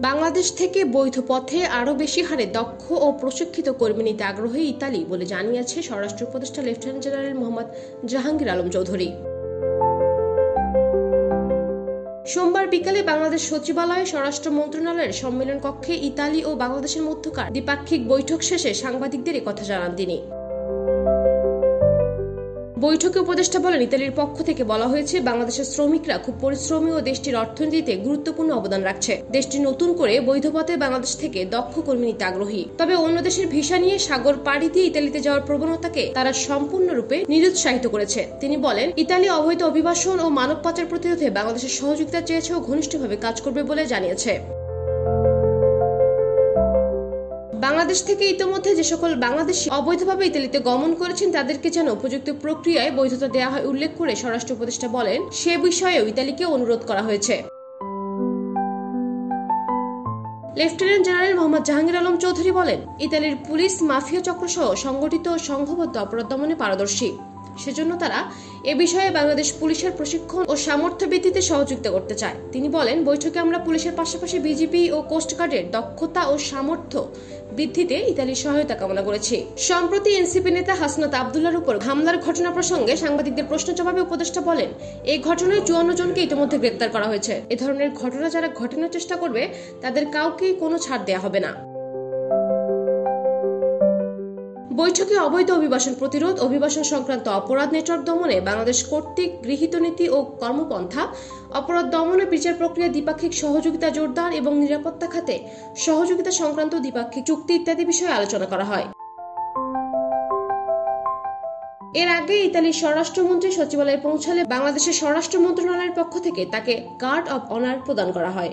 বাংলাদেশ থেকে বৈধ পথে আরও বেশি হারে দক্ষ ও প্রশিক্ষিত কর্মী নিতে আগ্রহী ইতালি বলে জানিয়েছে স্বরাষ্ট্র উপদেষ্টা লেফটেন্যান্ট জেনারেল মোহাম্মদ জাহাঙ্গীর আলম চৌধুরী। সোমবার বিকালে বাংলাদেশ সচিবালয়ে স্বরাষ্ট্র মন্ত্রণালয়ের সম্মেলন কক্ষে ইতালি ও বাংলাদেশের মধ্যকার দ্বিপাক্ষিক বৈঠক শেষে সাংবাদিকদের কথা জানান তিনি। বৈঠকে উপদেষ্টা বলেন, ইতালির পক্ষ থেকে বলা হয়েছে বাংলাদেশের শ্রমিকরা খুব পরিশ্রমী ও দেশটির অর্থনীতিতে গুরুত্বপূর্ণ অবদান রাখছে। দেশটি নতুন করে বৈধ পথে বাংলাদেশ থেকে দক্ষ কর্মী নিতে আগ্রহী। তবে অন্য দেশের ভিসা নিয়ে সাগর পাড়ি দিয়ে ইতালিতে যাওয়ার প্রবণতাকে তারা সম্পূর্ণরূপে নিরুৎসাহিত করেছে। তিনি বলেন, ইতালি অবৈধ অভিবাসন ও মানব পাচার প্রতিরোধে বাংলাদেশের সহযোগিতা চেয়েছে ও ঘনিষ্ঠভাবে কাজ করবে বলে জানিয়েছে। বাংলাদেশ থেকে ইতোমধ্যে যে সকল বাংলাদেশী অবৈধভাবে ইতালিতে গমন করেছেন তাদেরকে যেন উপযুক্ত প্রক্রিয়ায় বৈধতা দেওয়া হয় উল্লেখ করে স্বরাষ্ট্র উপদেষ্টা বলেন, সে বিষয়েও ইতালিকে অনুরোধ করা হয়েছে। লেফটেন্যান্ট জেনারেল মোহাম্মদ জাহাঙ্গীর আলম চৌধুরী বলেন, ইতালির পুলিশ মাফিয়া চক্রসহ সংগঠিত ও সংঘবদ্ধ অপরাধ দমনে পারদর্শী। সেজন্য তারা এ বিষয়ে বাংলাদেশ পুলিশের প্রশিক্ষণ ও সামর্থ্য বৃদ্ধিতে সহযোগিতা করতে চায়। তিনি বলেন, বৈঠকে আমরা পুলিশের পাশাপাশি বিজিবি ও কোস্টগার্ডের দক্ষতা ও সামর্থ্য বৃদ্ধিতে ইতালির সহায়তা কামনা করেছি। সম্প্রতি এনসিপি নেতা হাসনাত আবদুল্লাহর উপর হামলার ঘটনা প্রসঙ্গে সাংবাদিকদের প্রশ্ন জবাবে উপদেষ্টা বলেন, এই ঘটনায় 54 জনকে ইতিমধ্যে গ্রেপ্তার করা হয়েছে। এ ধরনের ঘটনা যারা ঘটানোর চেষ্টা করবে তাদের কাউকেই কোনো ছাড় দেওয়া হবে না। বৈঠকে অবৈধ অভিবাসন প্রতিরোধ, অভিবাসন সংক্রান্ত অপরাধ নেটওয়ার্ক দমনে বাংলাদেশ কর্তৃক গৃহীত নীতি ও কর্মপন্থা, অপরাধ দমন ও বিচার প্রক্রিয়া দ্বিপাক্ষিক সহযোগিতা জোরদার এবং নিরাপত্তা খাতে সহযোগিতা সংক্রান্ত দ্বিপাক্ষিক চুক্তি ইত্যাদি বিষয়ে আলোচনা করা হয়। এর আগে ইতালির স্বরাষ্ট্রমন্ত্রী সচিবালয়ে পৌঁছালে বাংলাদেশের স্বরাষ্ট্র মন্ত্রণালয়ের পক্ষ থেকে তাকে গার্ড অব অনার প্রদান করা হয়।